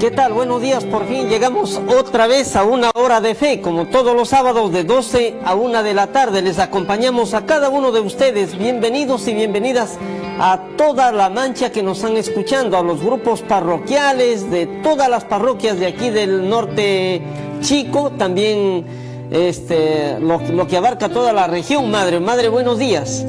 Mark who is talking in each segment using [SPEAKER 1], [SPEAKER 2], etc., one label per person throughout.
[SPEAKER 1] ¿Qué tal? Buenos días, por fin llegamos otra vez a una hora de fe, como todos los sábados de 12 a 1 de la tarde. Les acompañamos a cada uno de ustedes. Bienvenidos y bienvenidas a toda la mancha que nos están escuchando, a los grupos parroquiales de todas las parroquias de aquí del norte chico, también lo que abarca toda la región. Madre, buenos días.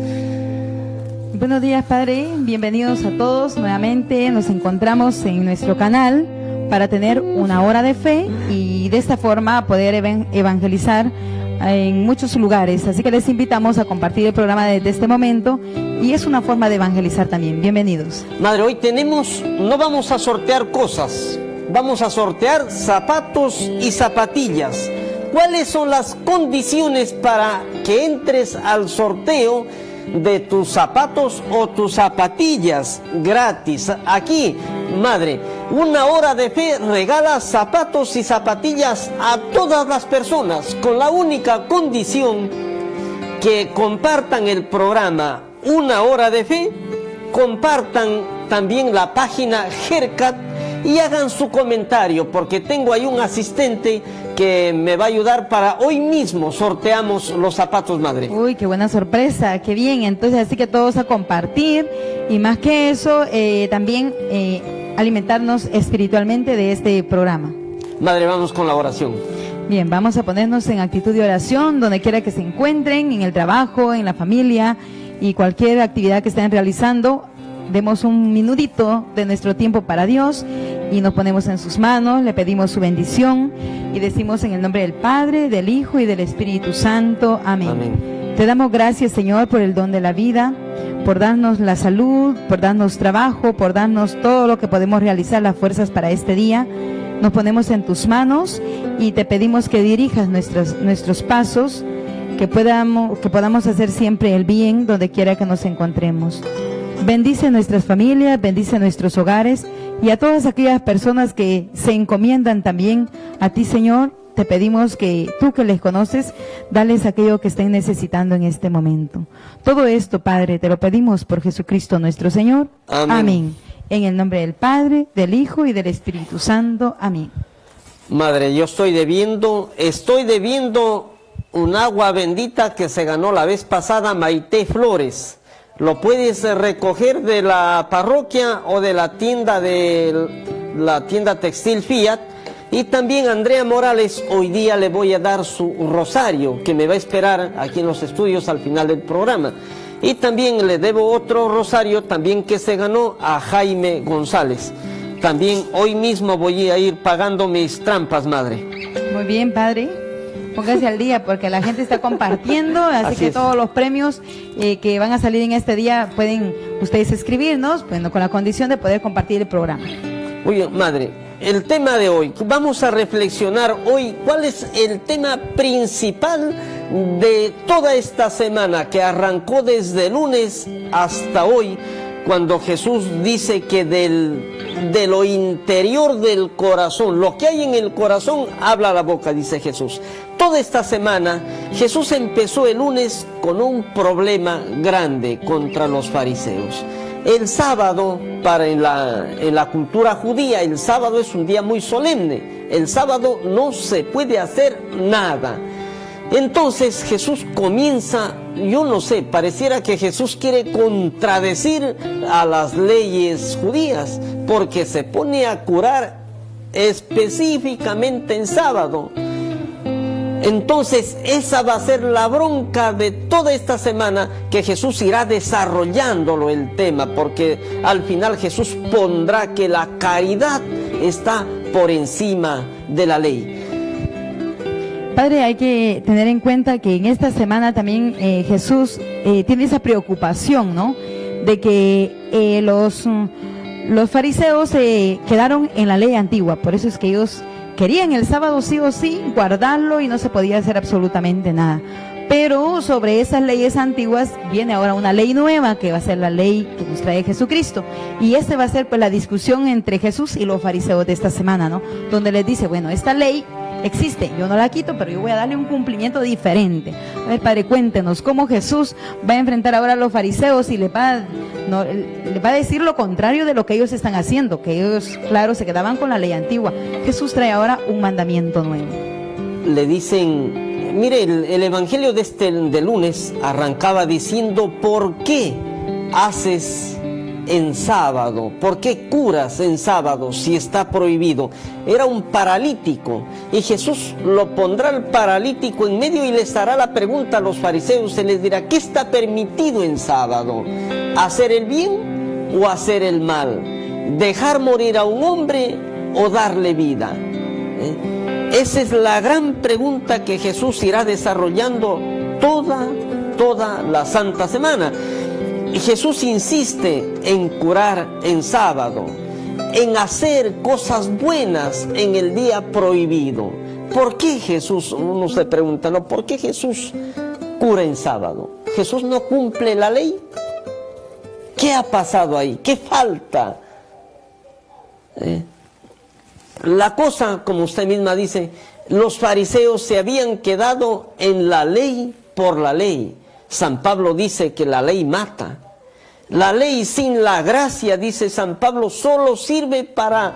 [SPEAKER 2] Buenos días, Padre. Bienvenidos a todos. Nuevamente nos encontramos en nuestro canal para tener una hora de fe y de esta forma poder evangelizar en muchos lugares. Así que les invitamos a compartir el programa desde este momento y es una forma de evangelizar también. Bienvenidos.
[SPEAKER 1] Madre, hoy no vamos a sortear cosas, vamos a sortear zapatos y zapatillas. ¿Cuáles son las condiciones para que entres al sorteo de tus zapatos o tus zapatillas gratis? Aquí, Madre, una hora de fe regala zapatos y zapatillas a todas las personas con la única condición que compartan el programa Una Hora de Fe, compartan también la página GERCAT y hagan su comentario, porque tengo ahí un asistente que me va a ayudar para hoy mismo sorteamos los zapatos, Madre.
[SPEAKER 2] Uy, qué buena sorpresa, qué bien. Entonces, así que todos a compartir y más que eso, también alimentarnos espiritualmente de este programa.
[SPEAKER 1] Madre, vamos con la oración.
[SPEAKER 2] Bien, vamos a ponernos en actitud de oración, donde quiera que se encuentren, en el trabajo, en la familia y cualquier actividad que estén realizando. Demos un minutito de nuestro tiempo para Dios y nos ponemos en sus manos, le pedimos su bendición y decimos en el nombre del Padre, del Hijo y del Espíritu Santo. Amén. Amén. Te damos gracias, Señor, por el don de la vida, por darnos la salud, por darnos trabajo, por darnos todo lo que podemos realizar, las fuerzas para este día. Nos ponemos en tus manos y te pedimos que dirijas nuestros pasos, que podamos hacer siempre el bien donde quiera que nos encontremos. Bendice nuestras familias, bendice nuestros hogares y a todas aquellas personas que se encomiendan también a ti, Señor. Te pedimos que tú que les conoces, dales aquello que estén necesitando en este momento. Todo esto, Padre, te lo pedimos por Jesucristo nuestro Señor. Amén. Amén. En el nombre del Padre, del Hijo y del Espíritu Santo. Amén.
[SPEAKER 1] Madre, yo estoy debiendo un agua bendita que se ganó la vez pasada Maite Flores. Lo puedes recoger de la parroquia o de la tienda textil Fiat. Y también Andrea Morales, hoy día le voy a dar su rosario, que me va a esperar aquí en los estudios al final del programa. Y también le debo otro rosario también que se ganó a Jaime González. También hoy mismo voy a ir pagando mis trampas, Madre.
[SPEAKER 2] Muy bien, Padre. Póngase al día porque la gente está compartiendo, así que todos los premios que van a salir en este día pueden ustedes escribirnos, bueno, con la condición de poder compartir el programa.
[SPEAKER 1] Oye, Madre, el tema de hoy, vamos a reflexionar hoy cuál es el tema principal de toda esta semana que arrancó desde lunes hasta hoy, cuando Jesús dice que de lo interior del corazón, lo que hay en el corazón, habla la boca, dice Jesús. Toda esta semana, Jesús empezó el lunes con un problema grande contra los fariseos. El sábado, en la cultura judía, el sábado es un día muy solemne. El sábado no se puede hacer nada. Entonces Jesús comienza, yo no sé, pareciera que Jesús quiere contradecir a las leyes judías, porque se pone a curar específicamente en sábado. Entonces esa va a ser la bronca de toda esta semana, que Jesús irá desarrollándolo el tema, porque al final Jesús pondrá que la caridad está por encima de la ley.
[SPEAKER 2] Padre, hay que tener en cuenta que en esta semana también Jesús tiene esa preocupación, ¿no? De que los fariseos se quedaron en la ley antigua, por eso es que ellos querían el sábado sí o sí guardarlo y no se podía hacer absolutamente nada. Pero sobre esas leyes antiguas viene ahora una ley nueva, que va a ser la ley que nos trae Jesucristo. Y esta va a ser pues la discusión entre Jesús y los fariseos de esta semana, ¿no? Donde les dice, bueno, esta ley existe, yo no la quito, pero yo voy a darle un cumplimiento diferente. A ver, Padre, cuéntenos cómo Jesús va a enfrentar ahora a los fariseos y le va a decir lo contrario de lo que ellos están haciendo, que ellos, claro, se quedaban con la ley antigua. Jesús trae ahora un mandamiento nuevo.
[SPEAKER 1] Le dicen, mire, el evangelio de lunes arrancaba diciendo, ¿por qué haces en sábado? ¿Por qué curas en sábado si está prohibido? Era un paralítico y Jesús lo pondrá al paralítico en medio y les hará la pregunta a los fariseos. Se les dirá, ¿qué está permitido en sábado? ¿Hacer el bien o hacer el mal? ¿Dejar morir a un hombre o darle vida? Esa es la gran pregunta que Jesús irá desarrollando toda la Santa Semana. Y Jesús insiste en curar en sábado, en hacer cosas buenas en el día prohibido. ¿Por qué Jesús, uno se pregunta, ¿no? ¿Por qué Jesús cura en sábado? ¿Jesús no cumple la ley? ¿Qué ha pasado ahí? ¿Qué falta? La cosa, como usted misma dice, los fariseos se habían quedado en la ley por la ley. San Pablo dice que la ley mata. La ley sin la gracia, dice San Pablo, solo sirve para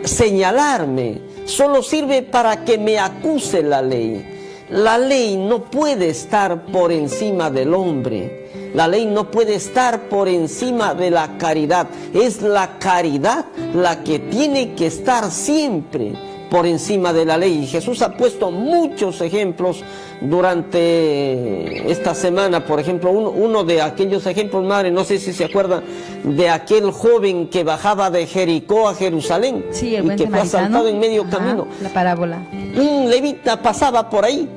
[SPEAKER 1] señalarme, solo sirve para que me acuse la ley. La ley no puede estar por encima del hombre. La ley no puede estar por encima de la caridad. Es la caridad la que tiene que estar siempre por encima de la ley. Y Jesús ha puesto muchos ejemplos durante esta semana. Por ejemplo, uno de aquellos ejemplos, madre, no sé si se acuerda de aquel joven que bajaba de Jericó a Jerusalén,
[SPEAKER 2] sí, el
[SPEAKER 1] y que fue asaltado en medio camino.
[SPEAKER 2] La parábola.
[SPEAKER 1] Un levita pasaba por ahí.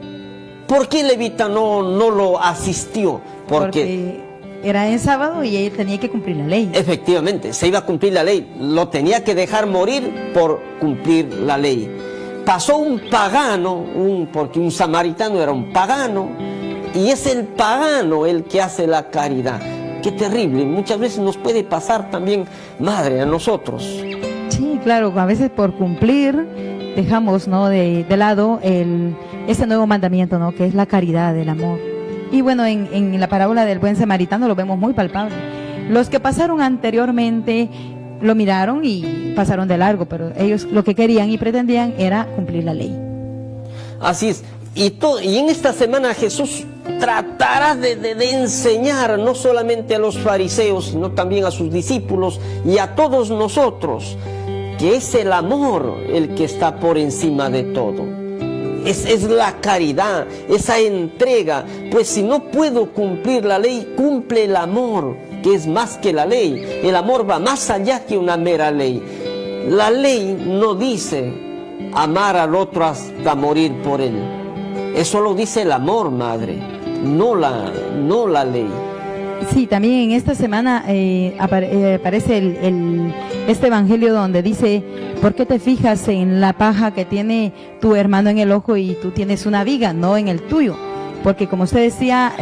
[SPEAKER 1] ¿Por qué el levita no lo asistió?
[SPEAKER 2] Porque era en sábado y él tenía que cumplir la ley.
[SPEAKER 1] Efectivamente, se iba a cumplir la ley. Lo tenía que dejar morir por cumplir la ley. Pasó un pagano, porque un samaritano era un pagano, y es el pagano el que hace la caridad. Qué terrible, muchas veces nos puede pasar también, madre, a nosotros.
[SPEAKER 2] Sí, claro, a veces por cumplir dejamos, ¿no?, de lado ese nuevo mandamiento, ¿no?, que es la caridad, el amor. Y bueno, en la parábola del buen samaritano lo vemos muy palpable. Los que pasaron anteriormente lo miraron y pasaron de largo, pero ellos lo que querían y pretendían era cumplir la ley.
[SPEAKER 1] Así es. Y en esta semana Jesús tratará de enseñar no solamente a los fariseos, sino también a sus discípulos y a todos nosotros, que es el amor el que está por encima de todo. Es la caridad, esa entrega. Pues si no puedo cumplir la ley, cumple el amor, que es más que la ley. El amor va más allá que una mera ley. La ley no dice amar al otro hasta morir por él. Eso lo dice el amor, madre, no la ley.
[SPEAKER 2] Sí, también en esta semana aparece este evangelio donde dice, ¿por qué te fijas en la paja que tiene tu hermano en el ojo y tú tienes una viga, no en el tuyo? Porque como usted decía,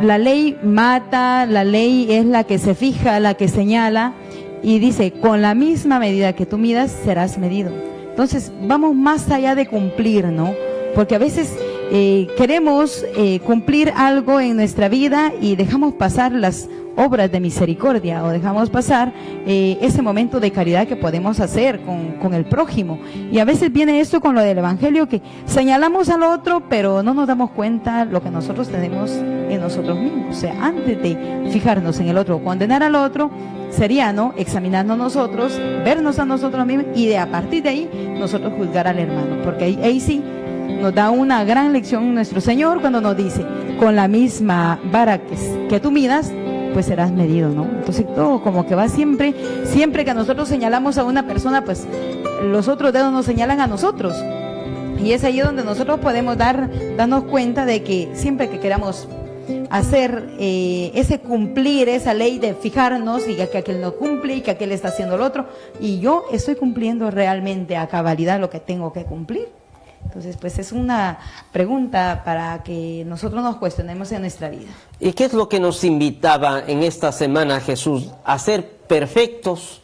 [SPEAKER 2] la ley mata, la ley es la que se fija, la que señala, y dice, con la misma medida que tú midas, serás medido. Entonces, vamos más allá de cumplir, ¿no? Porque a veces queremos cumplir algo en nuestra vida y dejamos pasar las obras de misericordia o dejamos pasar ese momento de caridad que podemos hacer con el prójimo. Y a veces viene esto con lo del evangelio, que señalamos al otro, pero no nos damos cuenta lo que nosotros tenemos en nosotros mismos. O sea, antes de fijarnos en el otro o condenar al otro, sería, ¿no?, examinarnos nosotros, vernos a nosotros mismos y a partir de ahí nosotros juzgar al hermano. Porque ahí sí nos da una gran lección nuestro Señor cuando nos dice, con la misma vara que tú midas, pues serás medido, ¿no? Entonces todo como que va siempre que nosotros señalamos a una persona, pues los otros dedos nos señalan a nosotros. Y es ahí donde nosotros podemos darnos cuenta de que siempre que queramos hacer ese cumplir esa ley de fijarnos y que aquel no cumple y que aquel está haciendo lo otro, y yo estoy cumpliendo realmente a cabalidad lo que tengo que cumplir. Entonces, pues es una pregunta para que nosotros nos cuestionemos en nuestra vida.
[SPEAKER 1] ¿Y qué es lo que nos invitaba en esta semana Jesús? A ser perfectos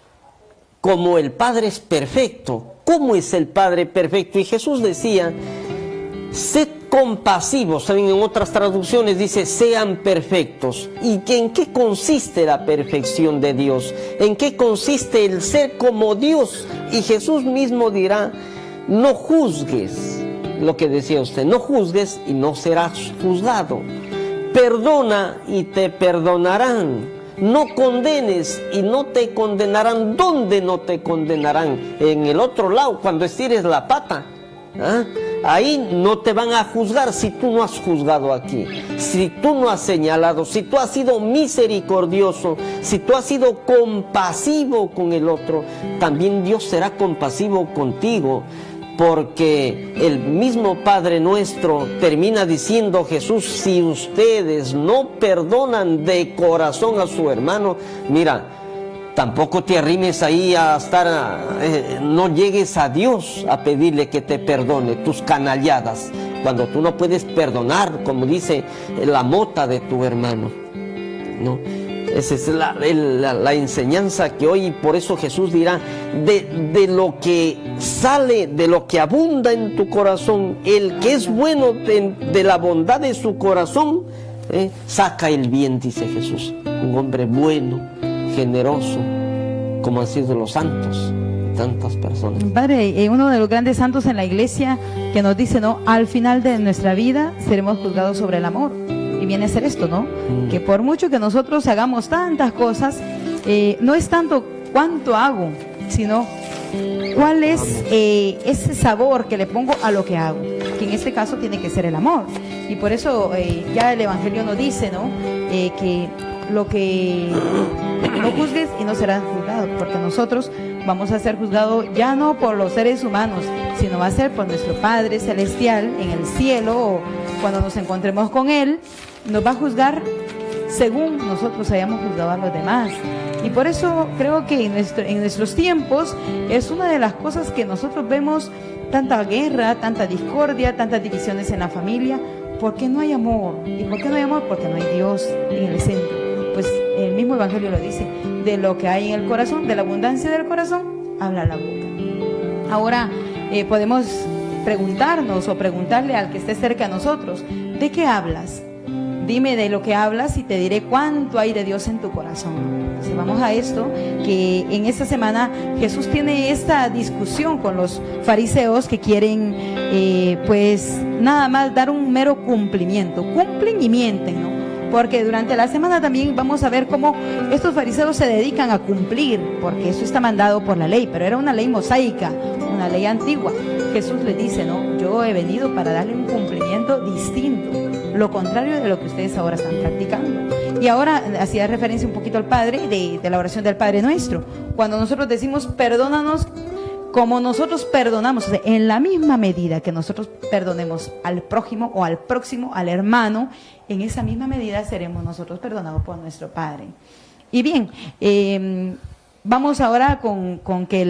[SPEAKER 1] como el Padre es perfecto. ¿Cómo es el Padre perfecto? Y Jesús decía, sed compasivos. También en otras traducciones dice, sean perfectos. ¿Y en qué consiste la perfección de Dios? ¿En qué consiste el ser como Dios? Y Jesús mismo dirá, no juzgues, lo que decía usted, no juzgues y no serás juzgado. Perdona y te perdonarán. No condenes y no te condenarán. ¿Dónde no te condenarán? En el otro lado, cuando estires la pata. Ahí no te van a juzgar si tú no has juzgado aquí, si tú no has señalado, si tú has sido misericordioso, si tú has sido compasivo con el otro. También Dios será compasivo contigo. Porque el mismo Padre Nuestro termina diciendo Jesús, si ustedes no perdonan de corazón a su hermano, mira, tampoco te arrimes ahí a estar, no llegues a Dios a pedirle que te perdone tus canalladas, cuando tú no puedes perdonar, como dice la mota de tu hermano, ¿no? Esa es la enseñanza que hoy, por eso Jesús dirá, de lo que sale, de lo que abunda en tu corazón, el que es bueno de la bondad de su corazón, saca el bien, dice Jesús. Un hombre bueno, generoso, como han sido los santos, tantas personas.
[SPEAKER 2] Padre, uno de los grandes santos en la iglesia que nos dice, ¿no? Al final de nuestra vida seremos juzgados sobre el amor. Y viene a ser esto, ¿no? Que por mucho que nosotros hagamos tantas cosas, no es tanto cuánto hago, sino cuál es ese sabor que le pongo a lo que hago, que en este caso tiene que ser el amor. Y por eso ya el Evangelio nos dice, ¿no? Que lo que no juzgues y no serás juzgado, porque nosotros vamos a ser juzgados ya no por los seres humanos, sino va a ser por nuestro Padre Celestial en el cielo, o cuando nos encontremos con Él, nos va a juzgar según nosotros hayamos juzgado a los demás. Y por eso creo que en nuestros tiempos es una de las cosas que nosotros vemos tanta guerra, tanta discordia, tantas divisiones en la familia, porque no hay amor. ¿Y por qué no hay amor? Porque no hay Dios en el centro. Pues el mismo Evangelio lo dice, de lo que hay en el corazón, de la abundancia del corazón, habla la boca. Ahora podemos preguntarnos o preguntarle al que esté cerca de nosotros, ¿de qué hablas? Dime de lo que hablas y te diré cuánto hay de Dios en tu corazón. Entonces vamos a esto, que en esta semana Jesús tiene esta discusión con los fariseos que quieren pues nada más dar un mero cumplimiento. Cumplen y mienten, ¿no? Porque durante la semana también vamos a ver cómo estos fariseos se dedican a cumplir, porque eso está mandado por la ley, pero era una ley mosaica, una ley antigua. Jesús les dice, no, yo he venido para darle un cumplimiento distinto, lo contrario de lo que ustedes ahora están practicando. Y ahora hacía referencia un poquito al Padre, de la oración del Padre Nuestro. Cuando nosotros decimos, perdónanos como nosotros perdonamos, o sea, en la misma medida que nosotros perdonemos al prójimo o al próximo, al hermano, en esa misma medida seremos nosotros perdonados por nuestro Padre. Y bien, vamos ahora con que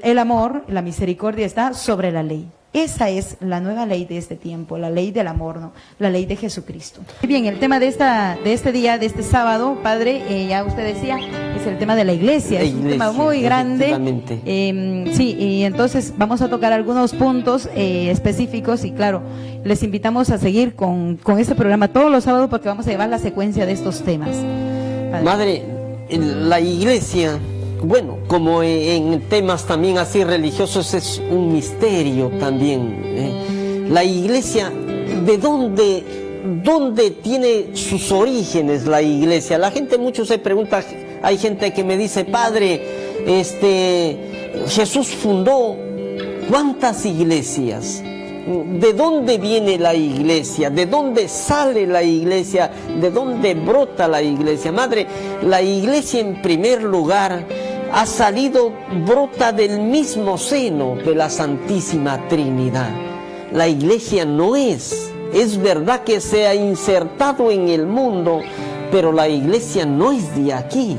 [SPEAKER 2] el amor, la misericordia está sobre la ley. Esa es la nueva ley de este tiempo, la ley del amor, ¿no? La ley de Jesucristo. Bien, el tema de este día, de este sábado, Padre, ya usted decía, es el tema de la iglesia. Es un tema muy grande. Sí, y entonces vamos a tocar algunos puntos específicos y claro, les invitamos a seguir con este programa todos los sábados porque vamos a llevar la secuencia de estos temas. Padre.
[SPEAKER 1] Madre, la iglesia, bueno, como en temas también así religiosos, es un misterio también. La iglesia, ¿de dónde tiene sus orígenes la iglesia? La gente mucho se pregunta, hay gente que me dice, Padre, Jesús fundó ¿cuántas iglesias? ¿De dónde viene la iglesia? ¿De dónde sale la iglesia? ¿De dónde brota la iglesia? Madre, la iglesia en primer lugar ha salido, brota del mismo seno de la Santísima Trinidad. La iglesia no es verdad que se ha insertado en el mundo, pero la iglesia no es de aquí.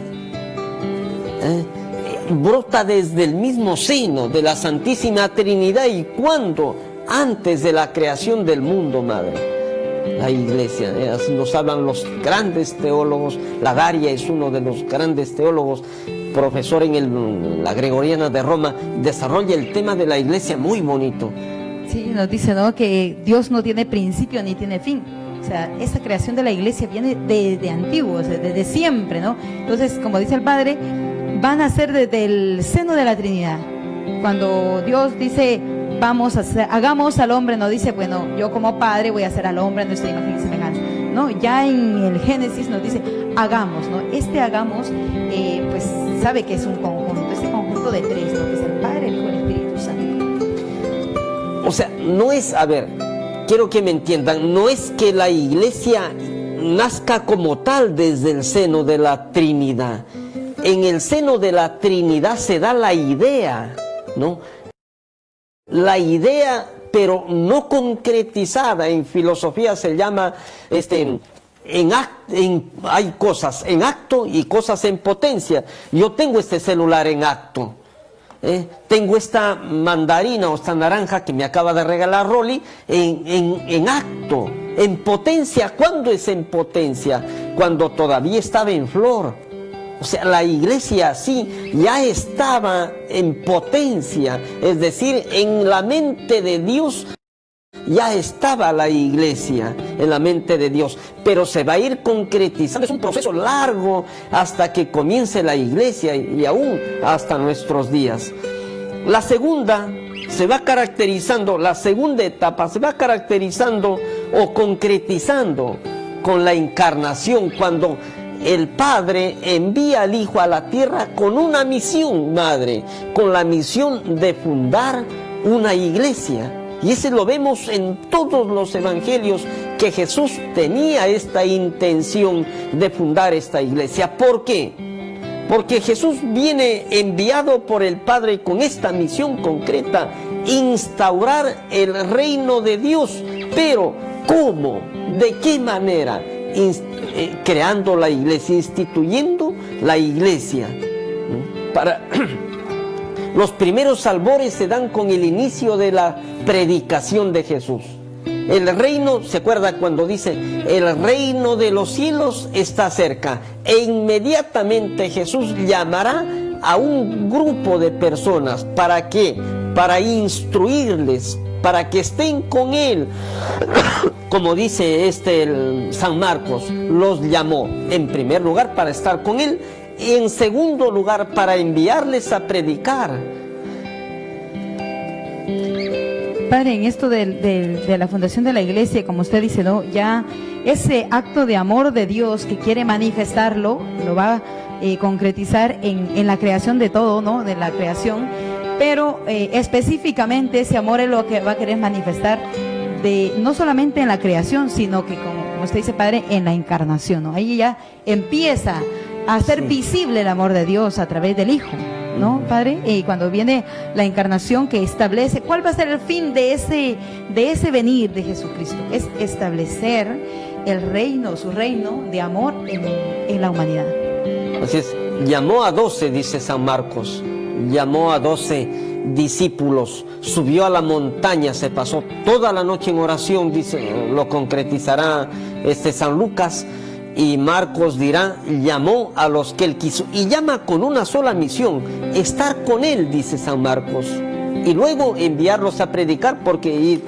[SPEAKER 1] Brota desde el mismo seno de la Santísima Trinidad. ¿Y cuándo? Antes de la creación del mundo, Madre. La iglesia, nos hablan los grandes teólogos, Lagaria es uno de los grandes teólogos, profesor en la Gregoriana de Roma, desarrolla el tema de la iglesia muy bonito.
[SPEAKER 2] Sí, nos dice, ¿no?, que Dios no tiene principio ni tiene fin. O sea, esa creación de la iglesia viene de antiguo, o sea, desde siempre, ¿no? Entonces, como dice el Padre, van a ser desde el seno de la Trinidad. Cuando Dios dice, hagamos al hombre, no dice, bueno, yo como padre voy a hacer al hombre a nuestra imagen y semejanza. No, ya en el Génesis nos dice, hagamos, ¿no? Hagamos, pues sabe que es un conjunto, este conjunto de tres, ¿no?, que es el Padre, el Hijo y el Espíritu Santo.
[SPEAKER 1] O sea, no es, a ver, quiero que me entiendan, no es que la iglesia nazca como tal desde el seno de la Trinidad. En el seno de la Trinidad se da la idea, ¿no? La idea, pero no concretizada. En filosofía se llama, hay cosas en acto y cosas en potencia. Yo tengo este celular en acto. Tengo esta mandarina o esta naranja que me acaba de regalar Rolly en acto, en potencia. ¿Cuándo es en potencia? Cuando todavía estaba en flor. O sea, la iglesia sí ya estaba en potencia, es decir, en la mente de Dios ya estaba la iglesia, en la mente de Dios, pero se va a ir concretizando, es un proceso largo hasta que comience la iglesia y aún hasta nuestros días. La segunda etapa se va caracterizando o concretizando con la encarnación, cuando el Padre envía al Hijo a la tierra con una misión, madre, con la misión de fundar una iglesia. Y ese lo vemos en todos los evangelios, que Jesús tenía esta intención de fundar esta iglesia. ¿Por qué? Porque Jesús viene enviado por el Padre con esta misión concreta, instaurar el reino de Dios. Pero, ¿cómo? ¿De qué manera? Creando la iglesia, instituyendo la iglesia. Los primeros albores se dan con el inicio de la predicación de Jesús. El reino, ¿se acuerda cuando dice, el reino de los cielos está cerca? E inmediatamente Jesús llamará a un grupo de personas. ¿Para qué? Para instruirles, para que estén con Él. Como dice San Marcos, los llamó en primer lugar para estar con Él, y en segundo lugar para enviarles a predicar.
[SPEAKER 2] Padre, en esto de la fundación de la iglesia, como usted dice, ¿no?, ya ese acto de amor de Dios que quiere manifestarlo, lo va a concretizar en la creación de todo, ¿no?, de la creación, pero específicamente ese amor es lo que va a querer manifestar no solamente en la creación, sino que, como usted dice, Padre, en la encarnación, ¿no? Ahí ya empieza a hacer visible el amor de Dios a través del Hijo, ¿no, Padre? Y cuando viene la encarnación que establece, ¿cuál va a ser el fin de ese venir de Jesucristo? Es establecer el reino, su reino de amor en la humanidad.
[SPEAKER 1] Así es, llamó a 12, dice San Marcos, llamó a 12 discípulos, subió a la montaña, se pasó toda la noche en oración, dice, lo concretizará San Lucas, y Marcos dirá, llamó a los que él quiso, y llama con una sola misión, estar con él, dice San Marcos, y luego enviarlos a predicar, porque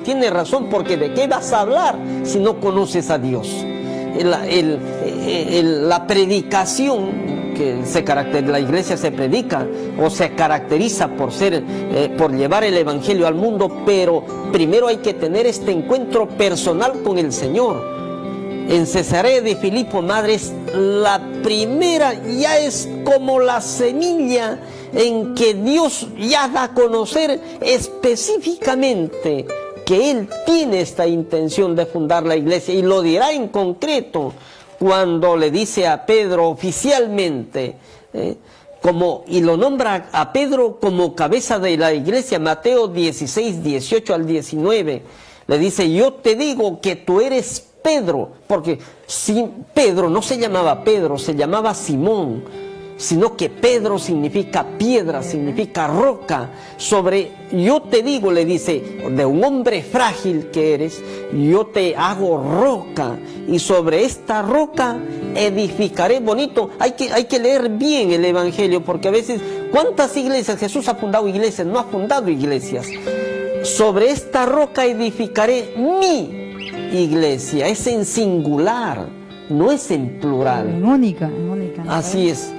[SPEAKER 1] tiene razón, porque ¿de qué vas a hablar si no conoces a Dios? La predicación, la iglesia se predica o se caracteriza por llevar el evangelio al mundo, pero primero hay que tener este encuentro personal con el Señor. En Cesarea de Filipo, madre, es la primera, ya es como la semilla en que Dios ya da a conocer específicamente que Él tiene esta intención de fundar la iglesia, y lo dirá en concreto cuando le dice a Pedro oficialmente, y lo nombra a Pedro como cabeza de la iglesia, Mateo 16, 18 al 19, le dice, yo te digo que tú eres Pedro, porque Pedro no se llamaba Pedro, se llamaba Simón. sino que Pedro significa piedra, significa roca. Yo te digo, le dice, de un hombre frágil que eres, yo te hago roca, y sobre esta roca edificaré. Bonito, hay que leer bien el Evangelio, porque a veces, ¿cuántas iglesias? Jesús ha fundado iglesias, no ha fundado iglesias. Sobre esta roca edificaré mi iglesia. Es en singular, no es en plural.
[SPEAKER 2] En única.
[SPEAKER 1] Así es.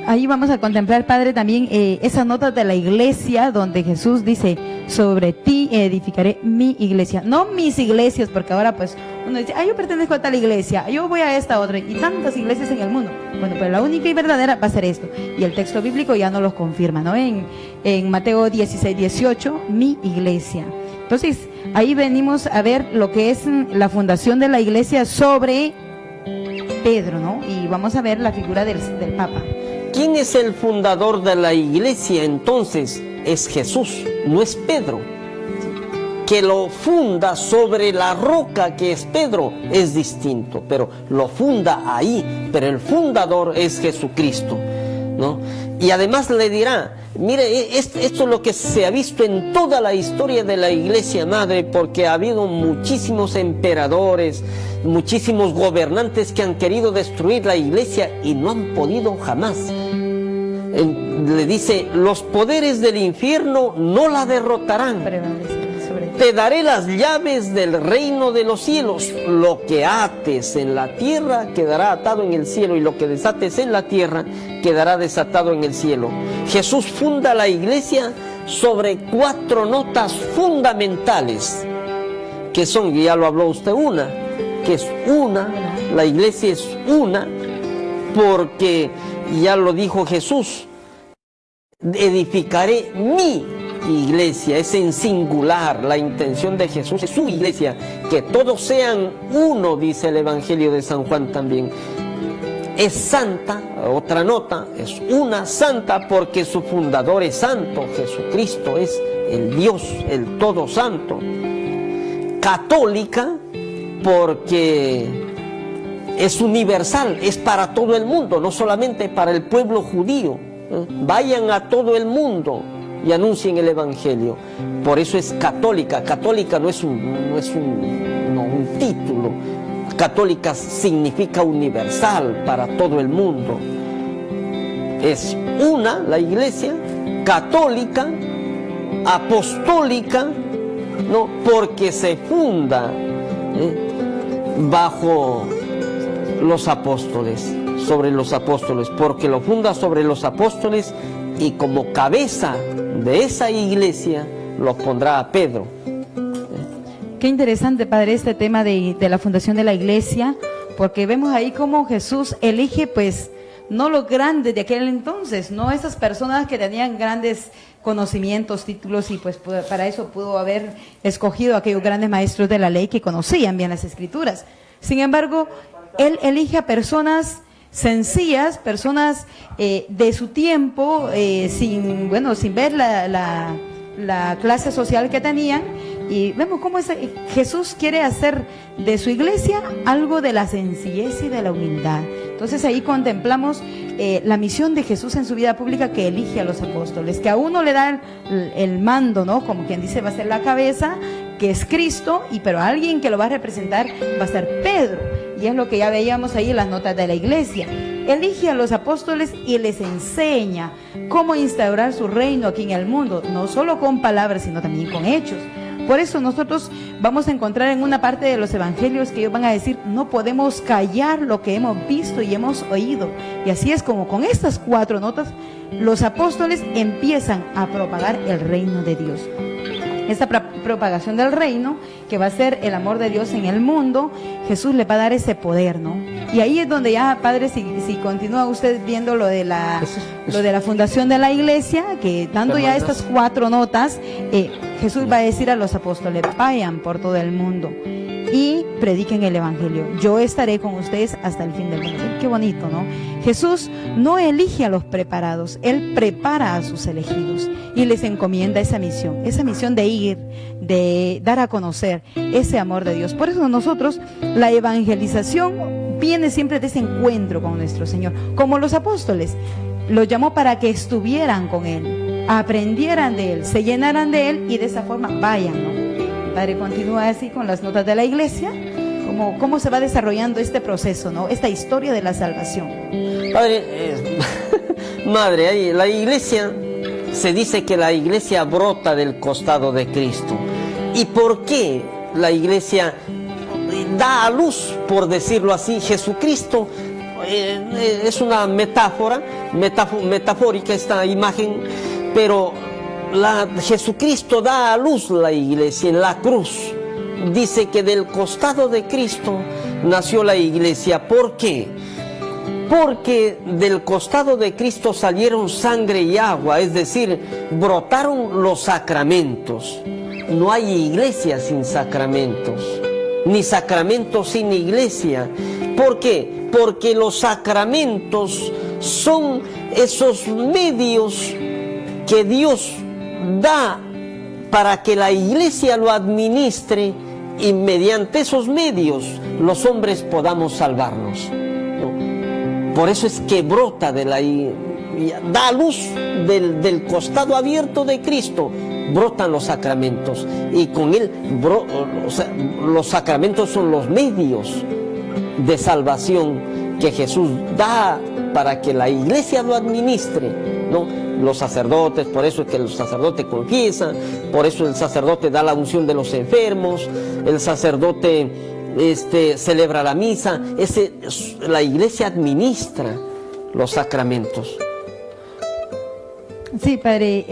[SPEAKER 2] Ahí vamos a contemplar, Padre, también esa nota de la iglesia donde Jesús dice, sobre ti edificaré mi iglesia, no mis iglesias, porque ahora pues uno dice, yo pertenezco a tal iglesia, yo voy a esta otra, y tantas iglesias en el mundo. Bueno, pero la única y verdadera va a ser esto, y el texto bíblico ya nos los confirma, ¿no? En Mateo 16:18, mi iglesia. Entonces, ahí venimos a ver lo que es la fundación de la iglesia sobre Pedro, ¿no? Y vamos a ver la figura del Papa.
[SPEAKER 1] ¿Quién es el fundador de la iglesia entonces? Es Jesús, no es Pedro. Que lo funda sobre la roca que es Pedro es distinto, pero lo funda ahí, pero el fundador es Jesucristo, ¿no? Y además le dirá, mire, esto es lo que se ha visto en toda la historia de la iglesia madre, porque ha habido muchísimos emperadores, muchísimos gobernantes que han querido destruir la iglesia y no han podido jamás. Le dice, los poderes del infierno no la derrotarán. Te daré las llaves del reino de los cielos. Lo que ates en la tierra quedará atado en el cielo, y lo que desates en la tierra quedará desatado en el cielo. Jesús funda la iglesia sobre 4 notas fundamentales, que son, ya lo habló usted, que es la iglesia es una, porque ya lo dijo Jesús, edificaré mi iglesia, es en singular. La intención de Jesús es su iglesia, que todos sean uno, dice el Evangelio de San Juan también. Es santa, otra nota, es una santa porque su fundador es santo, Jesucristo es el Dios, el todo santo. Católica porque es universal, es para todo el mundo, no solamente para el pueblo judío. Vayan a todo el mundo y anuncien el Evangelio. Por eso es católica. Católica no es un título. Católica significa universal, para todo el mundo. Es una, la iglesia, católica, apostólica, ¿no? Porque se funda bajo los apóstoles, sobre los apóstoles, porque lo funda sobre los apóstoles, y como cabeza de esa iglesia lo pondrá a Pedro.
[SPEAKER 2] Qué interesante, Padre, este tema de la fundación de la iglesia, porque vemos ahí cómo Jesús elige, pues, no los grandes de aquel entonces, no esas personas que tenían grandes conocimientos, títulos, y pues para eso pudo haber escogido a aquellos grandes maestros de la ley que conocían bien las Escrituras. Sin embargo, Él elige a personas sencillas, personas de su tiempo, sin ver la clase social que tenían, y vemos cómo Jesús quiere hacer de su iglesia algo de la sencillez y de la humildad. Entonces ahí contemplamos la misión de Jesús en su vida pública, que elige a los apóstoles, que a uno le da el mando, ¿no? Como quien dice, va a ser la cabeza, que es Cristo, pero alguien que lo va a representar va a ser Pedro. Y es lo que ya veíamos ahí en las notas de la iglesia. Elige a los apóstoles y les enseña cómo instaurar su reino aquí en el mundo, no solo con palabras, sino también con hechos. Por eso nosotros vamos a encontrar en una parte de los evangelios que ellos van a decir, no podemos callar lo que hemos visto y hemos oído. Y así es como con estas 4 notas los apóstoles empiezan a propagar el reino de Dios. Esta propagación del reino, que va a ser el amor de Dios en el mundo, Jesús le va a dar ese poder, ¿no? Y ahí es donde ya, Padre, si continúa usted viendo lo de la fundación de la iglesia, que dando ya estas 4 notas, Jesús va a decir a los apóstoles, vayan por todo el mundo y prediquen el evangelio. Yo estaré con ustedes hasta el fin del mundo. Qué bonito, ¿no? Jesús no elige a los preparados, Él prepara a sus elegidos y les encomienda esa misión de ir, de dar a conocer ese amor de Dios. Por eso nosotros, la evangelización viene siempre de ese encuentro con nuestro Señor, como los apóstoles. Los llamó para que estuvieran con Él, aprendieran de Él, se llenaran de Él y de esa forma vayan, ¿no? Padre, continúa así con las notas de la iglesia, cómo se va desarrollando este proceso, ¿no? Esta historia de la salvación.
[SPEAKER 1] Padre, madre, ahí la iglesia, se dice que la iglesia brota del costado de Cristo. ¿Y por qué la iglesia da a luz, por decirlo así? Jesucristo es una metafórica esta imagen, pero Jesucristo da a luz la iglesia en la cruz. Dice que del costado de Cristo nació la iglesia. ¿Por qué? Porque del costado de Cristo salieron sangre y agua, es decir, brotaron los sacramentos. No hay iglesia sin sacramentos, ni sacramentos sin iglesia. ¿Por qué? Porque los sacramentos son esos medios que Dios da para que la iglesia lo administre y mediante esos medios los hombres podamos salvarnos, ¿no? Por eso es que brota da luz del costado abierto de Cristo, brotan los sacramentos y con él los sacramentos son los medios de salvación que Jesús da para que la iglesia lo administre, ¿no? Los sacerdotes, por eso es que el sacerdote confiesa, por eso el sacerdote da la unción de los enfermos, el sacerdote celebra la misa, la iglesia administra los sacramentos.
[SPEAKER 2] Sí, Padre,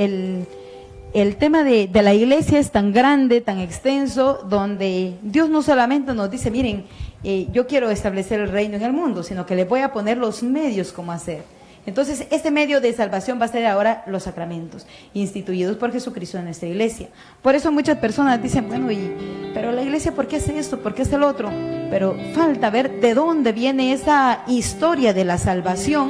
[SPEAKER 2] el tema de la iglesia es tan grande, tan extenso, donde Dios no solamente nos dice, miren, yo quiero establecer el reino en el mundo, sino que le voy a poner los medios cómo hacer. Entonces, este medio de salvación va a ser ahora los sacramentos, instituidos por Jesucristo en nuestra iglesia. Por eso muchas personas dicen, bueno, pero la iglesia, ¿por qué hace esto? ¿Por qué hace el otro? Pero falta ver de dónde viene esa historia de la salvación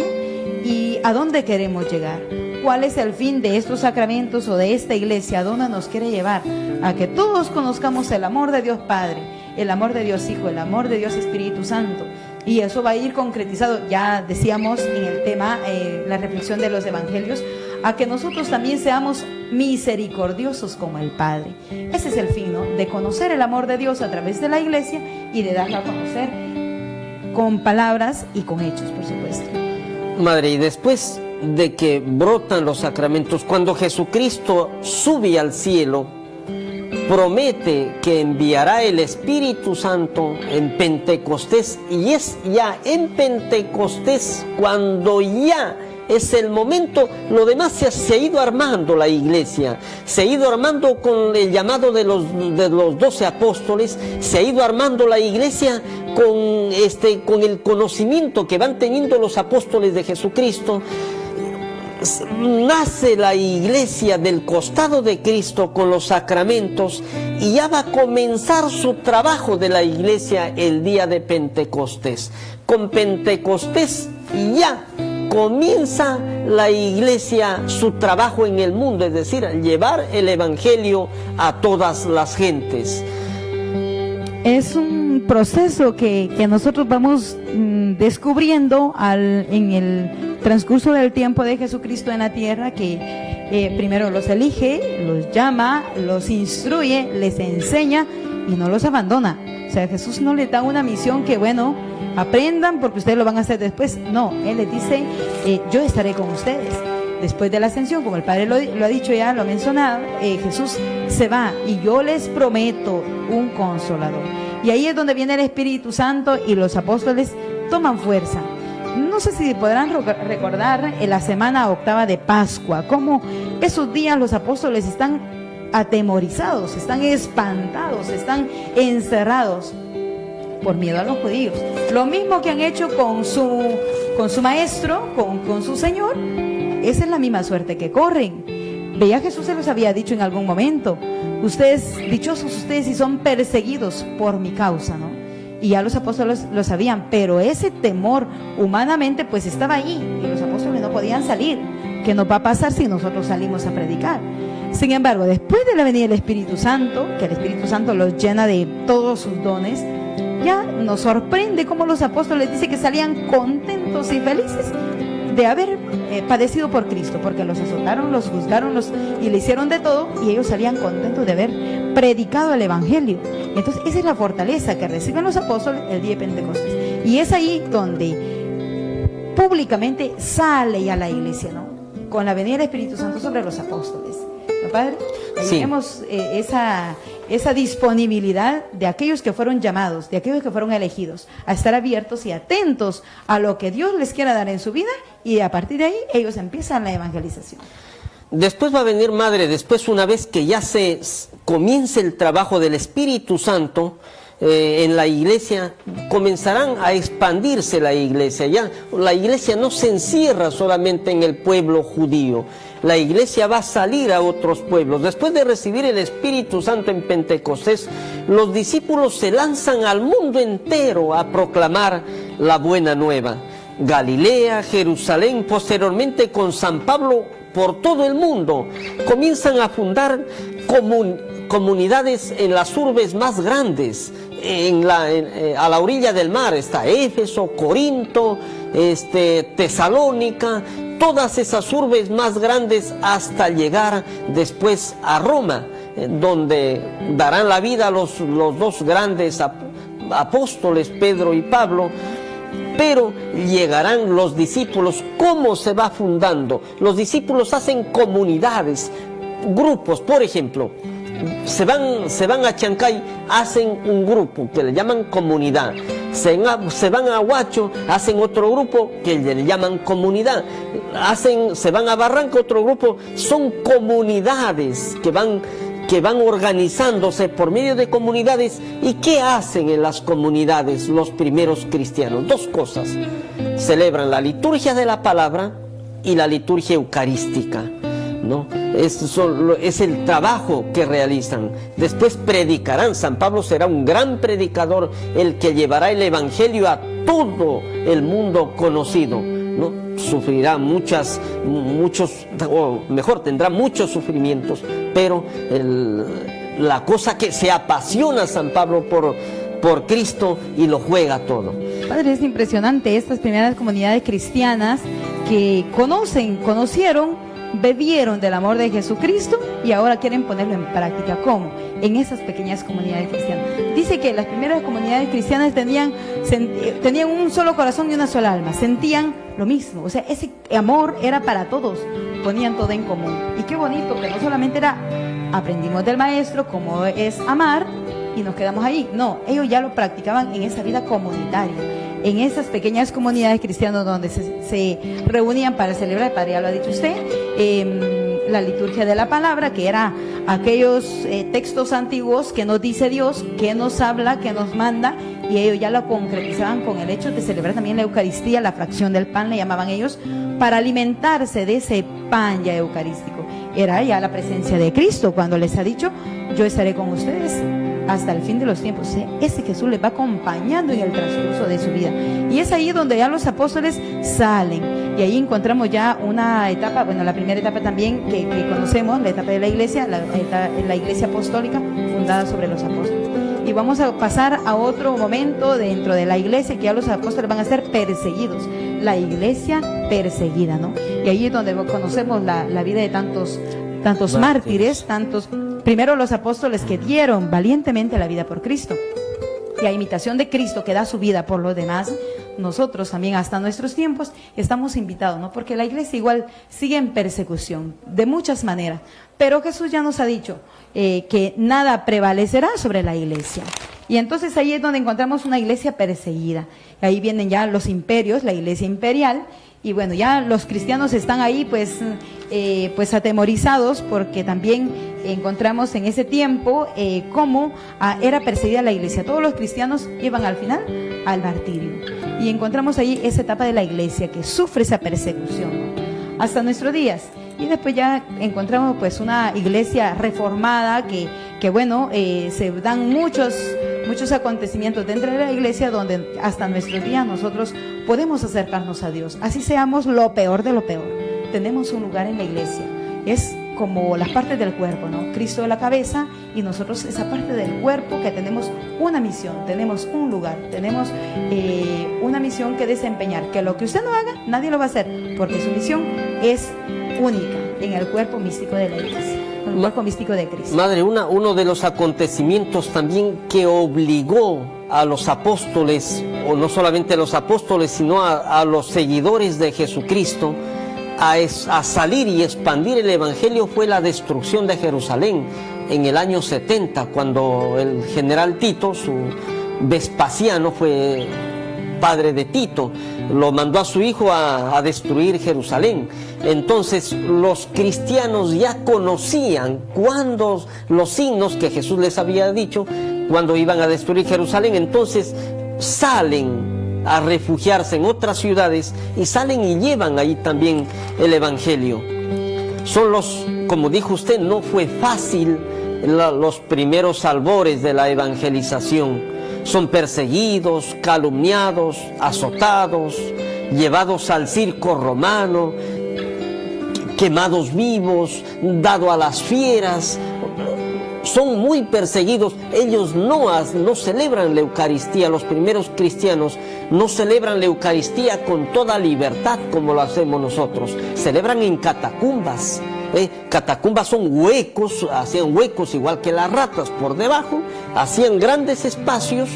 [SPEAKER 2] y a dónde queremos llegar. ¿Cuál es el fin de estos sacramentos o de esta iglesia? ¿A dónde nos quiere llevar? A que todos conozcamos el amor de Dios Padre, el amor de Dios Hijo, el amor de Dios Espíritu Santo. Y eso va a ir concretizado, ya decíamos en el tema, la reflexión de los evangelios, a que nosotros también seamos misericordiosos como el Padre. Ese es el fin, ¿no? De conocer el amor de Dios a través de la iglesia y de darlo a conocer con palabras y con hechos, por supuesto.
[SPEAKER 1] Madre, y después de que brotan los sacramentos, cuando Jesucristo sube al cielo, promete que enviará el Espíritu Santo en Pentecostés, y es ya en Pentecostés cuando ya es el momento. Lo demás se ha ido armando la iglesia, se ha ido armando con el llamado de los 12 apóstoles, se ha ido armando la iglesia con el conocimiento que van teniendo los apóstoles de Jesucristo. Nace la iglesia del costado de Cristo con los sacramentos y ya va a comenzar su trabajo de la iglesia el día de Pentecostés. Con Pentecostés ya comienza la iglesia su trabajo en el mundo, es decir, llevar el evangelio a todas las gentes.
[SPEAKER 2] Es un proceso que nosotros vamos descubriendo en el transcurso del tiempo de Jesucristo en la tierra, que primero los elige, los llama, los instruye, les enseña y no los abandona. O sea, Jesús no les da una misión que, bueno, aprendan porque ustedes lo van a hacer después. No, Él les dice, yo estaré con ustedes. Después de la ascensión, como el Padre lo ha dicho ya, lo ha mencionado, Jesús se va y yo les prometo un consolador. Y ahí es donde viene el Espíritu Santo y los apóstoles toman fuerza. No sé si podrán recordar en la semana octava de Pascua, cómo esos días los apóstoles están atemorizados, están espantados, están encerrados por miedo a los judíos. Lo mismo que han hecho con su maestro, con su Señor. Esa es la misma suerte que corren. Veía Jesús se los había dicho en algún momento, ustedes, dichosos ustedes si son perseguidos por mi causa, ¿no? Y ya los apóstoles lo sabían, pero ese temor humanamente pues estaba ahí y los apóstoles no podían salir. ¿Qué nos va a pasar si nosotros salimos a predicar? Sin embargo, después de la venida del Espíritu Santo, que el Espíritu Santo los llena de todos sus dones, ya nos sorprende cómo los apóstoles dicen que salían contentos y felices de haber padecido por Cristo, porque los azotaron, los juzgaron y le hicieron de todo, y ellos salían contentos de haber predicado el Evangelio. Entonces esa es la fortaleza que reciben los apóstoles el día de Pentecostés, y es ahí donde públicamente sale ya la iglesia, ¿no? Con la venida del Espíritu Santo sobre los apóstoles, ¿no, Padre? Ahí
[SPEAKER 1] sí.
[SPEAKER 2] Tenemos esa disponibilidad de aquellos que fueron llamados, de aquellos que fueron elegidos, a estar abiertos y atentos a lo que Dios les quiera dar en su vida, y a partir de ahí ellos empiezan la evangelización.
[SPEAKER 1] Después va a venir, Madre, después, una vez que ya se comience el trabajo del Espíritu Santo en la iglesia, comenzarán a expandirse la iglesia. Ya la iglesia no se encierra solamente en el pueblo judío, la iglesia va a salir a otros pueblos. Después de recibir el Espíritu Santo en Pentecostés, los discípulos se lanzan al mundo entero a proclamar la buena nueva. Galilea, Jerusalén, posteriormente con San Pablo, por todo el mundo, comienzan a fundar comunidades en las urbes más grandes. A la orilla del mar está Éfeso, Corinto, Tesalónica, todas esas urbes más grandes, hasta llegar después a Roma, donde darán la vida los dos grandes apóstoles, Pedro y Pablo. Pero llegarán los discípulos. ¿Cómo se va fundando? Los discípulos hacen comunidades, grupos. Por ejemplo, se van a Chancay, hacen un grupo que le llaman comunidad. Se van a Huacho, hacen otro grupo que le llaman comunidad. Se van a Barranca, otro grupo. Son comunidades que van organizándose por medio de comunidades. ¿Y qué hacen en las comunidades los primeros cristianos? Dos cosas: celebran la liturgia de la palabra y la liturgia eucarística, ¿no? Es el trabajo que realizan. Después predicarán. San Pablo será un gran predicador, el que llevará el Evangelio a todo el mundo conocido, ¿no? Sufrirá tendrá muchos sufrimientos, pero la cosa que se apasiona San Pablo por Cristo y lo juega todo.
[SPEAKER 2] Padre, es impresionante estas primeras comunidades cristianas que conocieron, bebieron del amor de Jesucristo y ahora quieren ponerlo en práctica. ¿Cómo? En esas pequeñas comunidades cristianas. Dice que las primeras comunidades cristianas tenían un solo corazón y una sola alma, sentían lo mismo, o sea, ese amor era para todos, ponían todo en común. Y qué bonito que no solamente era aprendimos del maestro cómo es amar y nos quedamos ahí, no, ellos ya lo practicaban en esa vida comunitaria, en esas pequeñas comunidades cristianas donde se reunían para celebrar, el Padre ya lo ha dicho usted, la liturgia de la palabra, que era aquellos textos antiguos que nos dice Dios, que nos habla, que nos manda, y ellos ya lo concretizaban con el hecho de celebrar también la Eucaristía, la fracción del pan, le llamaban ellos, para alimentarse de ese pan ya eucarístico. Era ya la presencia de Cristo cuando les ha dicho: yo estaré con ustedes hasta el fin de los tiempos. Ese Jesús les va acompañando en el transcurso de su vida, y es ahí donde ya los apóstoles salen, y ahí encontramos ya una etapa, bueno, la primera etapa también que conocemos, la etapa de la iglesia, la iglesia apostólica fundada sobre los apóstoles. Y vamos a pasar a otro momento dentro de la iglesia, que ya los apóstoles van a ser perseguidos, la iglesia perseguida, ¿no? Y ahí es donde conocemos la vida de tantos mártires, primero los apóstoles que dieron valientemente la vida por Cristo, y a imitación de Cristo que da su vida por los demás. Nosotros también hasta nuestros tiempos estamos invitados, ¿no? Porque la iglesia igual sigue en persecución de muchas maneras, pero Jesús ya nos ha dicho que nada prevalecerá sobre la iglesia. Y entonces ahí es donde encontramos una iglesia perseguida. Ahí vienen ya los imperios, la iglesia imperial. Y bueno, ya los cristianos están ahí pues atemorizados, porque también encontramos en ese tiempo cómo era perseguida la iglesia. Todos los cristianos iban al final al martirio. Y encontramos ahí esa etapa de la iglesia que sufre esa persecución, ¿no? Hasta nuestros días. Y después ya encontramos pues una iglesia reformada que bueno, se dan muchos acontecimientos dentro de la iglesia donde hasta nuestros días nosotros podemos acercarnos a Dios. Así seamos lo peor de lo peor, tenemos un lugar en la iglesia. Es como las partes del cuerpo, ¿no? Cristo es la cabeza y nosotros esa parte del cuerpo que tenemos una misión, tenemos un lugar, tenemos una misión que desempeñar, que lo que usted no haga, nadie lo va a hacer, porque su misión es única en el cuerpo místico de la iglesia, el cuerpo místico de Cristo.
[SPEAKER 1] Madre, uno de los acontecimientos también que obligó a los apóstoles, o no solamente a los apóstoles, sino a los seguidores de Jesucristo, a salir y expandir el Evangelio, fue la destrucción de Jerusalén en el año 70, cuando el general Tito, Vespasiano, fue padre de Tito, lo mandó a su hijo a destruir Jerusalén. Entonces los cristianos ya conocían cuándo los signos que Jesús les había dicho, cuando iban a destruir Jerusalén. Entonces salen a refugiarse en otras ciudades y salen y llevan ahí también el Evangelio. Son como dijo usted, no fue fácil los primeros albores de la evangelización. Son perseguidos, calumniados, azotados, llevados al circo romano, quemados vivos, dados a las fieras. Son muy perseguidos. Ellos no celebran la Eucaristía. Los primeros cristianos no celebran la Eucaristía con toda libertad como lo hacemos nosotros. Celebran en catacumbas. Catacumbas son huecos, hacían huecos igual que las ratas por debajo, hacían grandes espacios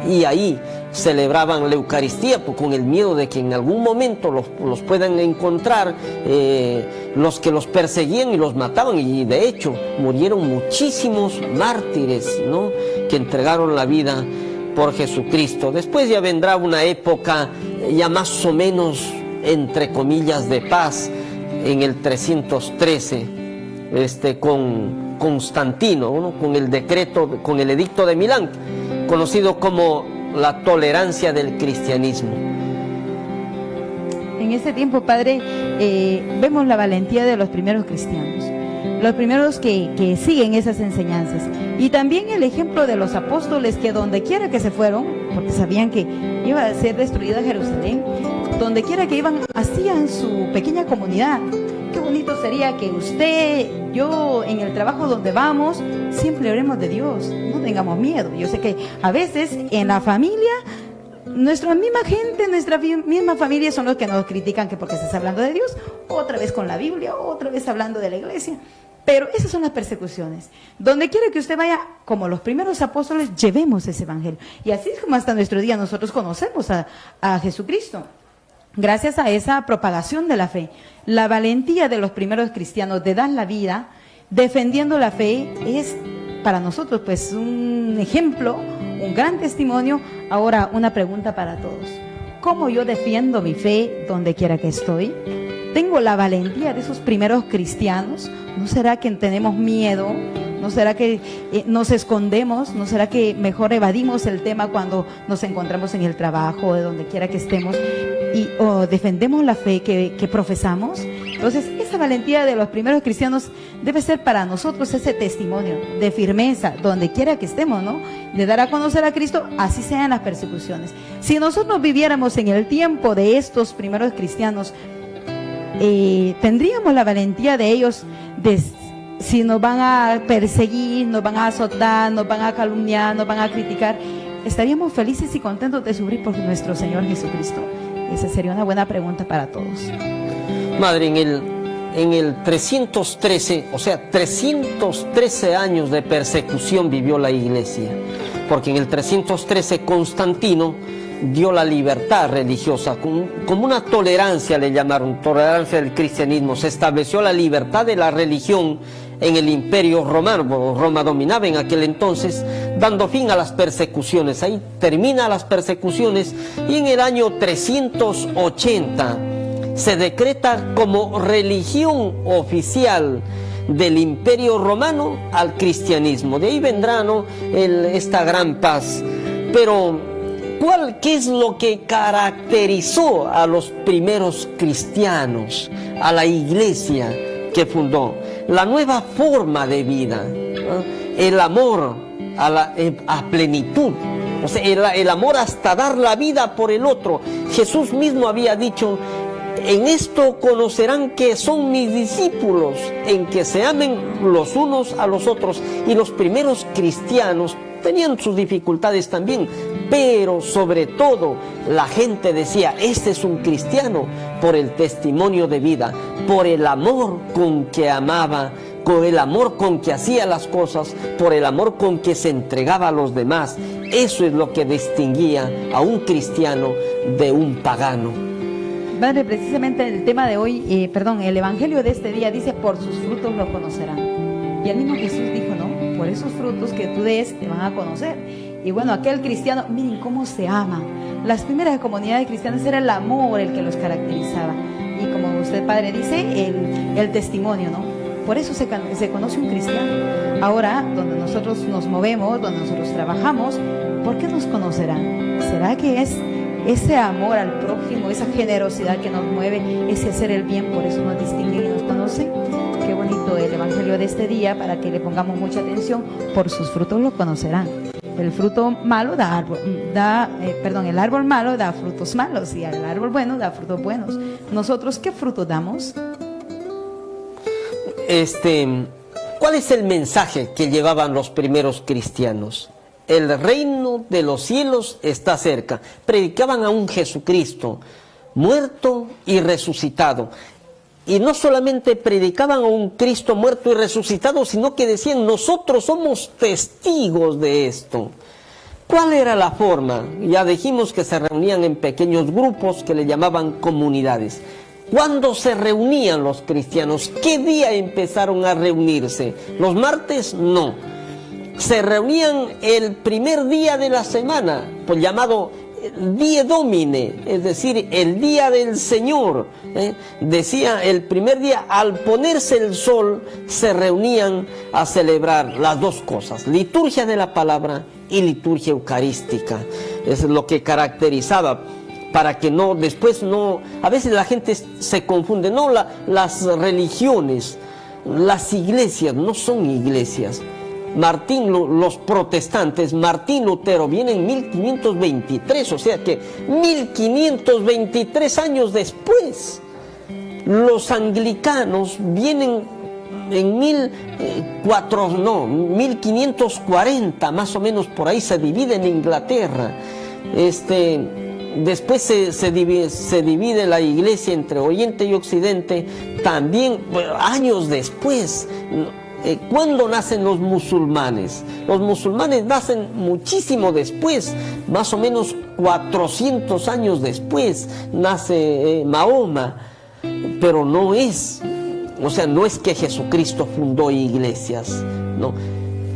[SPEAKER 1] y ahí celebraban la Eucaristía, pues, con el miedo de que en algún momento los puedan encontrar los que los perseguían y los mataban. Y de hecho murieron muchísimos mártires, ¿no?, que entregaron la vida por Jesucristo. Después ya vendrá una época ya más o menos entre comillas de paz, en el 313, con Constantino, ¿no?, con el decreto, con el edicto de Milán, conocido como la tolerancia del cristianismo.
[SPEAKER 2] En este tiempo, Padre, vemos la valentía de los primeros cristianos, los primeros que siguen esas enseñanzas, y también el ejemplo de los apóstoles, que donde quiera que se fueron, porque sabían que iba a ser destruida Jerusalén, donde quiera que iban, hacían su pequeña comunidad. Qué bonito sería que usted, yo, en el trabajo donde vamos, siempre oremos de Dios, no tengamos miedo. Yo sé que a veces en la familia, nuestra misma gente, nuestra misma familia son los que nos critican, que porque estás hablando de Dios, otra vez con la Biblia, otra vez hablando de la iglesia. Pero esas son las persecuciones. Donde quiera que usted vaya, como los primeros apóstoles, llevemos ese evangelio. Y así es como hasta nuestro día nosotros conocemos a Jesucristo. Gracias a esa propagación de la fe, la valentía de los primeros cristianos de dar la vida defendiendo la fe es para nosotros pues un ejemplo, un gran testimonio. Ahora una pregunta para todos: ¿cómo yo defiendo mi fe donde quiera que estoy? ¿Tengo la valentía de esos primeros cristianos? ¿No será que tenemos miedo? ¿No será que nos escondemos? ¿No será que mejor evadimos el tema cuando nos encontramos en el trabajo o de donde quiera que estemos o defendemos la fe que profesamos? Entonces, esa valentía de los primeros cristianos debe ser para nosotros ese testimonio de firmeza donde quiera que estemos, ¿no? De dar a conocer a Cristo, así sean las persecuciones. Si nosotros viviéramos en el tiempo de estos primeros cristianos, tendríamos la valentía de ellos si nos van a perseguir, nos van a azotar, nos van a calumniar, nos van a criticar, ¿estaríamos felices y contentos de sufrir por nuestro Señor Jesucristo? Esa sería una buena pregunta para todos.
[SPEAKER 1] Madre, en el 313, o sea, 313 años de persecución vivió la iglesia, porque en el 313 Constantino dio la libertad religiosa, como una tolerancia, le llamaron, tolerancia del cristianismo. Se estableció la libertad de la religión en el Imperio Romano. Roma dominaba en aquel entonces, dando fin a las persecuciones. Ahí termina las persecuciones y en el año 380 se decreta como religión oficial del Imperio Romano al cristianismo. De ahí vendrá, ¿no?, esta gran paz. Pero ¿qué es lo que caracterizó a los primeros cristianos, a la iglesia? que fundó, la nueva forma de vida, ¿no? El amor a plenitud, o sea, el amor hasta dar la vida por el otro. Jesús mismo había dicho: en esto conocerán que son mis discípulos, en que se amen los unos a los otros. Y los primeros cristianos tenían sus dificultades también, pero sobre todo la gente decía: este es un cristiano, por el testimonio de vida, por el amor con que amaba, con el amor con que hacía las cosas, por el amor con que se entregaba a los demás. Eso es lo que distinguía a un cristiano de un pagano.
[SPEAKER 2] Padre, precisamente el tema de hoy, el evangelio de este día dice: por sus frutos lo conocerán. Y el mismo Jesús dijo, ¿no? Por esos frutos que tú des te van a conocer. Y bueno, aquel cristiano, miren cómo se ama. Las primeras comunidades cristianas era el amor el que los caracterizaba. Y como usted, Padre, dice, el testimonio, ¿no? Por eso se conoce un cristiano. Ahora, donde nosotros nos movemos, donde nosotros trabajamos, ¿por qué nos conocerán? ¿Será que es ese amor al prójimo, esa generosidad que nos mueve, ese hacer el bien, por eso nos distinguen y nos conocen? Qué bonito el evangelio de este día, para que le pongamos mucha atención. Por sus frutos lo conocerán. El fruto malo el árbol malo da frutos malos, y el árbol bueno da frutos buenos. Nosotros, ¿qué fruto damos?
[SPEAKER 1] ¿Cuál es el mensaje que llevaban los primeros cristianos? El reino de los cielos está cerca. Predicaban a un Jesucristo muerto y resucitado. Y no solamente predicaban a un Cristo muerto y resucitado, sino que decían: nosotros somos testigos de esto. ¿Cuál era la forma? Ya dijimos que se reunían en pequeños grupos que le llamaban comunidades. ¿Cuándo se reunían los cristianos? ¿Qué día empezaron a reunirse? ¿Los martes? No. Se reunían el primer día de la semana, pues llamado Die Domine, es decir, el día del Señor. Decía, el primer día, al ponerse el sol, se reunían a celebrar las dos cosas: liturgia de la palabra y liturgia eucarística. Es lo que caracterizaba, para que a veces la gente se confunde. No, las religiones, las iglesias no son iglesias. Los protestantes, Martín Lutero viene en 1523, o sea que 1523 años después. Los anglicanos vienen en 1540, más o menos por ahí, se divide en Inglaterra. Después se divide la iglesia entre Oriente y Occidente, también años después. ¿Cuándo nacen los musulmanes? Los musulmanes nacen muchísimo después, más o menos 400 años después, nace Mahoma, pero no es que Jesucristo fundó iglesias, ¿no?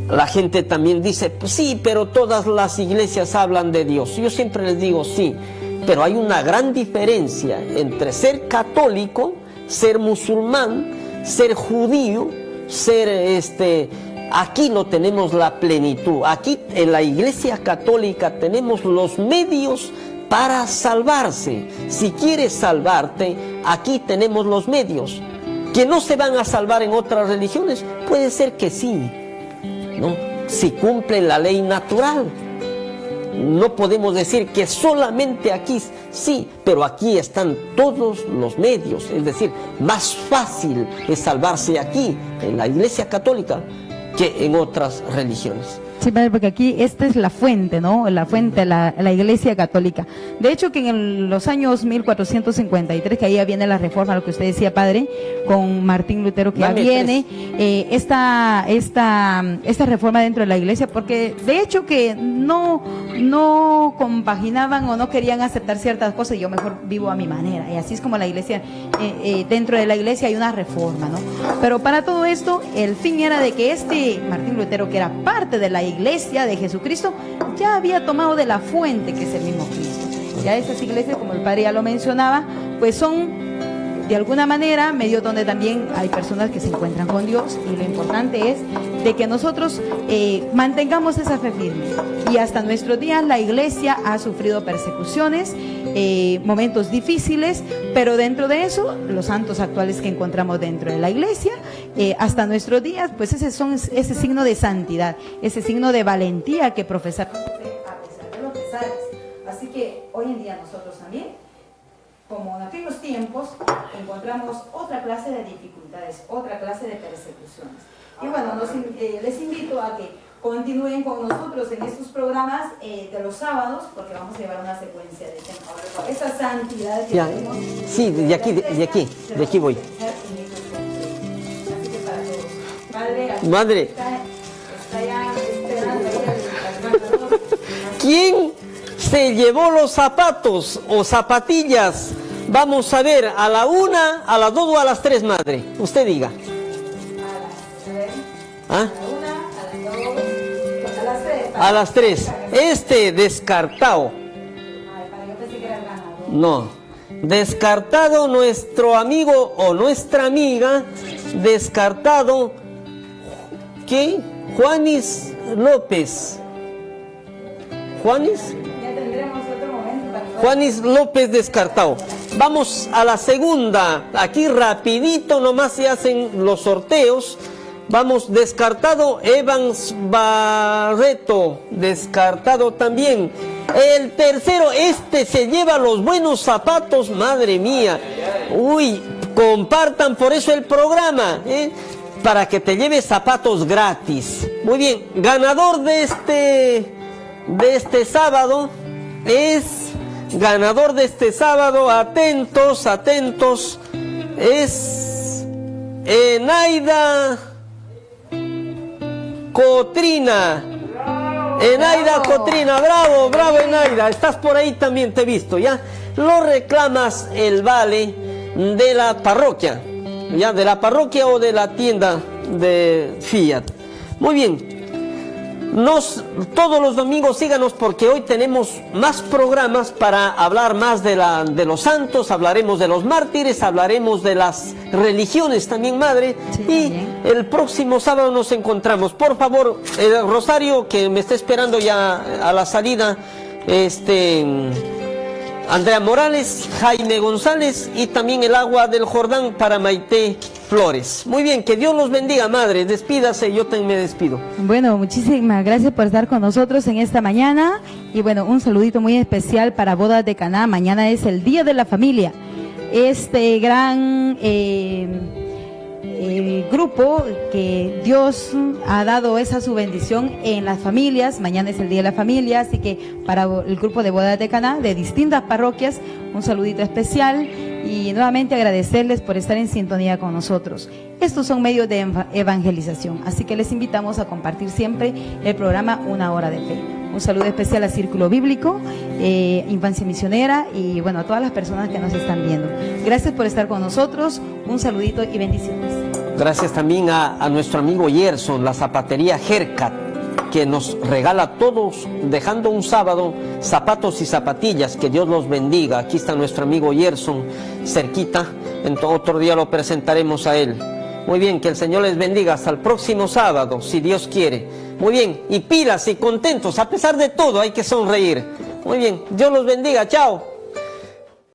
[SPEAKER 1] La gente también dice: pues sí, pero todas las iglesias hablan de Dios. Yo siempre les digo: sí, pero hay una gran diferencia entre ser católico, ser musulmán, ser judío, aquí no tenemos la plenitud. Aquí en la Iglesia Católica tenemos los medios para salvarse. Si quieres salvarte, aquí tenemos los medios. ¿Que no se van a salvar en otras religiones? Puede ser que sí, ¿no? Si cumplen la ley natural. No podemos decir que solamente aquí sí, pero aquí están todos los medios. Es decir, más fácil es salvarse aquí, en la Iglesia Católica, que en otras religiones.
[SPEAKER 2] Sí, Padre, porque aquí esta es la fuente, ¿no? La fuente, la Iglesia Católica. De hecho, que en los años 1453, que ahí ya viene la reforma, lo que usted decía, Padre, con Martín Lutero, que ya viene esta reforma dentro de la Iglesia, porque de hecho que no compaginaban o no querían aceptar ciertas cosas, y yo mejor vivo a mi manera. Y así es como la Iglesia, dentro de la Iglesia hay una reforma, ¿no? Pero para todo esto, el fin era de que Martín Lutero, que era parte de la Iglesia de Jesucristo, ya había tomado de la fuente, que es el mismo Cristo. Ya esas iglesias, como el Padre ya lo mencionaba, pues son de alguna manera, medios donde también hay personas que se encuentran con Dios, y lo importante es de que nosotros mantengamos esa fe firme. Y hasta nuestros días la iglesia ha sufrido persecuciones, momentos difíciles, pero dentro de eso, los santos actuales que encontramos dentro de la iglesia, hasta nuestros días, pues ese signo de santidad, ese signo de valentía que profesamos a pesar de los pesares. Así que hoy en día nosotros también, como en aquellos tiempos, encontramos otra clase de dificultades, otra clase de persecuciones. Y bueno, les invito a que continúen con nosotros en estos programas de los sábados, porque vamos a llevar una secuencia de temas. Esa santidad que tenemos.
[SPEAKER 1] Sí, de aquí voy.
[SPEAKER 2] Así que para todos. Padre,
[SPEAKER 1] Madre,
[SPEAKER 2] está ya esperando ahí el
[SPEAKER 1] ¿quién se llevó los zapatos o zapatillas? Vamos a ver, a la 1, a las 2 o a las 3, madre. Usted diga. ¿Ah? A las 3. Este descartado. No. Descartado nuestro amigo o nuestra amiga. Descartado. ¿Qué? Juanis López. ¿Juanis? Juanis López descartado. Vamos a la segunda. Aquí rapidito nomás se hacen los sorteos. Vamos, descartado Evans Barreto, descartado también. El tercero, este se lleva los buenos zapatos, madre mía. Uy, compartan por eso el programa, para que te lleves zapatos gratis. Muy bien, ganador de este sábado es... Ganador de este sábado, atentos, es Enaida Cotrina. Enaida Cotrina, bravo Enaida, estás por ahí también, te he visto, ¿ya? Lo reclamas el vale de la parroquia, ¿ya? De la parroquia o de la tienda de Fiat. Muy bien. Todos los domingos síganos porque hoy tenemos más programas para hablar más de los santos, hablaremos de los mártires, hablaremos de las religiones también, madre. Sí, y también. El próximo sábado nos encontramos. Por favor, Rosario, que me está esperando ya a la salida, Andrea Morales, Jaime González y también el agua del Jordán para Maite Flores. Muy bien, que Dios los bendiga, madre. Despídase, yo también me despido.
[SPEAKER 2] Bueno, muchísimas gracias por estar con nosotros en esta mañana. Y bueno, un saludito muy especial para Bodas de Caná. Mañana es el Día de la Familia. Este gran grupo que Dios ha dado esa su bendición en las familias. Mañana es el Día de la Familia, así que para el grupo de Bodas de Caná de distintas parroquias, un saludito especial y nuevamente agradecerles por estar en sintonía con nosotros. Estos son medios de evangelización, así que les invitamos a compartir siempre el programa Una Hora de Fe. Un saludo especial a Círculo Bíblico, Infancia Misionera y bueno, a todas las personas que nos están viendo. Gracias por estar con nosotros, un saludito y bendiciones.
[SPEAKER 1] Gracias también a nuestro amigo Gerson, la zapatería Hercat, que nos regala a todos, dejando un sábado, zapatos y zapatillas. Que Dios los bendiga. Aquí está nuestro amigo Gerson, cerquita. Otro día lo presentaremos a él. Muy bien, que el Señor les bendiga. Hasta el próximo sábado, si Dios quiere. Muy bien, y pilas y contentos. A pesar de todo, hay que sonreír. Muy bien, Dios los bendiga. Chao.